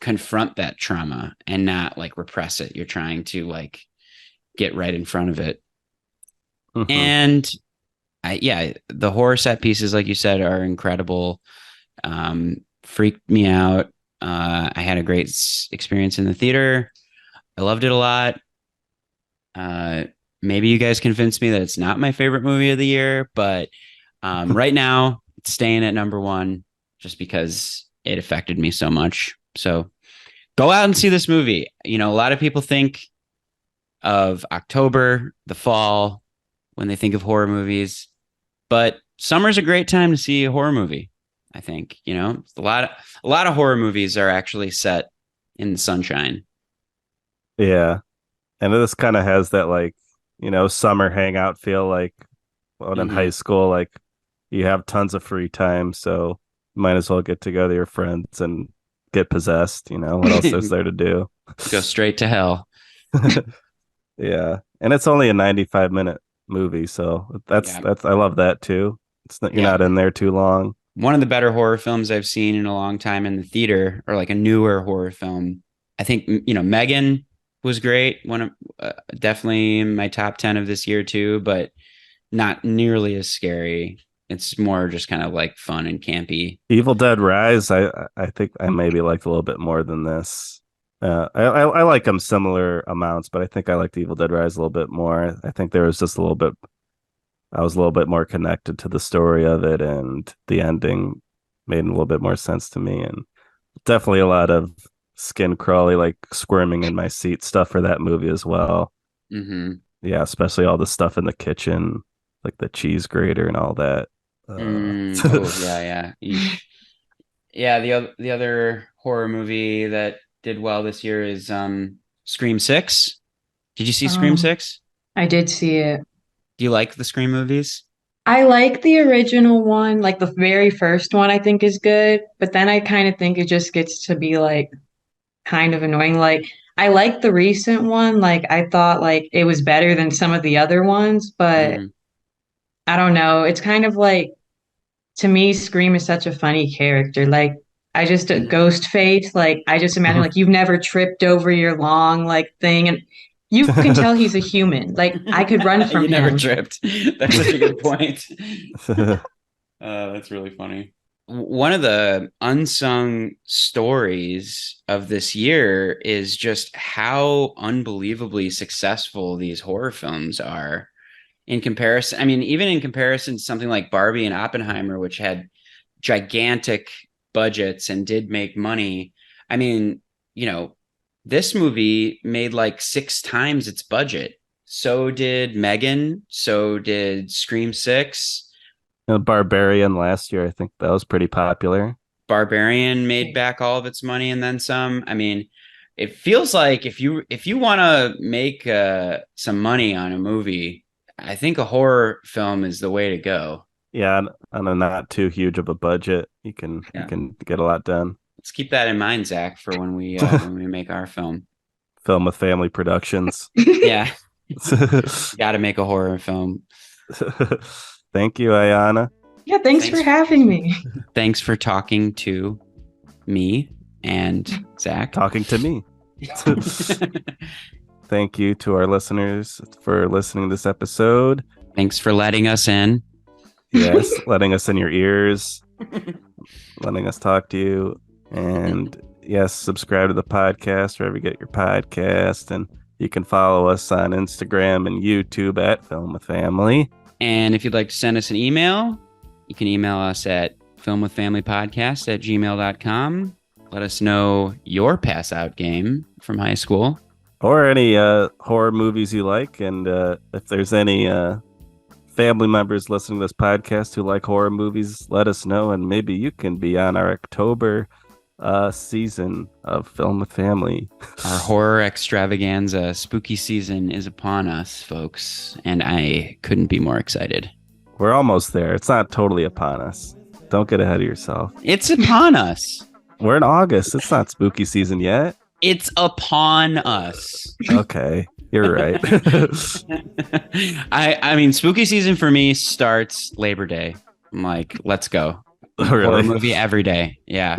confront that trauma and not like repress it. You're trying to like get right in front of it. Mm-hmm. And the horror set pieces, like you said, are incredible. Freaked me out. I had a great experience in the theater. I loved it a lot. Maybe you guys convinced me that it's not my favorite movie of the year, but right now it's staying at number one just because it affected me so much. So go out and see this movie. A lot of people think of October, the fall, when they think of horror movies, but summer's a great time to see a horror movie. I think, a lot of horror movies are actually set in the sunshine. Yeah. And this kind of has that like, summer hangout feel, like when in high school, like you have tons of free time. So might as well get together your friends and get possessed. What else is there to do? Go straight to hell. Yeah. And it's only a 95-minute movie. So that's I love that too. It's not, you're not in there too long. One of the better horror films I've seen in a long time in the theater, or like a newer horror film. I think, Megan was great. One of definitely in my top 10 of this year too, but not nearly as scary. It's more just kind of like fun and campy. Evil Dead Rise, I think I maybe liked a little bit more than this. I like them similar amounts, but I think I liked Evil Dead Rise a little bit more. I think there was just I was a little bit more connected to the story of it, and the ending made a little bit more sense to me. And definitely a lot of skin crawly, like squirming in my seat stuff for that movie as well. Mm-hmm. Yeah, especially all the stuff in the kitchen, like the cheese grater and all that. Yeah. Yeah, the other horror movie that did well this year is Scream 6. Did you see Scream 6? I did see it. Do you like the Scream movies? I like the original one, like the very first one I think is good, but then I kind of think it just gets to be like kind of annoying. Like I like the recent one, like I thought like it was better than some of the other ones, but I don't know. It's kind of like, to me, Scream is such a funny character. Like I just Ghostface, like I just imagine like you've never tripped over your long like thing, and you can tell he's a human. Like I could run from him. You never tripped. That's such a good point. That's really funny. One of the unsung stories of this year is just how unbelievably successful these horror films are in comparison. I mean, even in comparison to something like Barbie and Oppenheimer, which had gigantic budgets and did make money. I mean, this movie made like 6 times its budget. So did Megan. So did Scream 6. Barbarian last year, I think that was pretty popular. Barbarian made back all of its money and then some. I mean, it feels like if you want to make some money on a movie, I think a horror film is the way to go. Yeah, on a not too huge of a budget, you can get a lot done. Let's keep that in mind, Zach, for when we make our film. Film with family productions. Yeah. Got to make a horror film. Thank you, Aiyana. Yeah, thanks for having me. Thanks for talking to me and Zach. Talking to me. Thank you to our listeners for listening to this episode. Thanks for letting us in. Yes, letting us in your ears, letting us talk to you. And yes, subscribe to the podcast wherever you get your podcast. And you can follow us on Instagram and YouTube at Film with Family. And if you'd like to send us an email, you can email us at filmwithfamilypodcast@gmail.com. Let us know your pass out game from high school. Or any horror movies you like. And if there's any family members listening to this podcast who like horror movies, let us know. And maybe you can be on our October season of Film with Family. Our horror extravaganza spooky season is upon us, folks. And I couldn't be more excited. We're almost there. It's not totally upon us. Don't get ahead of yourself. It's upon us. We're in August. It's not spooky season yet. It's upon us. Okay, you're right. I mean, spooky season for me starts Labor Day. I'm like, let's go. Really? Horror movie every day. Yeah.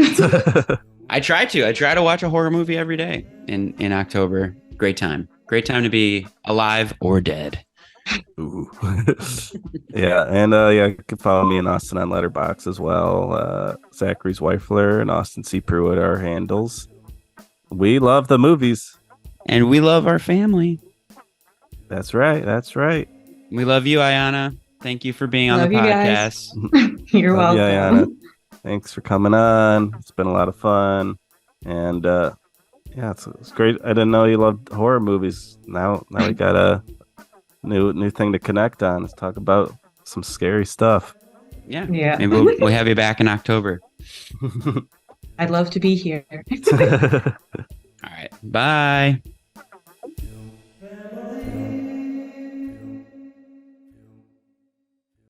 I try to watch a horror movie every day in October. Great time. Great time to be alive or dead. Ooh. Yeah, and you can follow me and Austin on Letterboxd as well. zacharyzweifler and Austin C. Pruett are our handles. We love the movies. And we love our family. That's right. That's right. We love you, Aiyana. Thank you for being on Love the you podcast. You're Love welcome. you, Aiyana. Thanks for coming on. It's been a lot of fun. And yeah, it's great. I didn't know you loved horror movies. Now we got a new thing to connect on. Let's talk about some scary stuff. Yeah. Maybe we'll have you back in October. I'd love to be here. All right. Bye.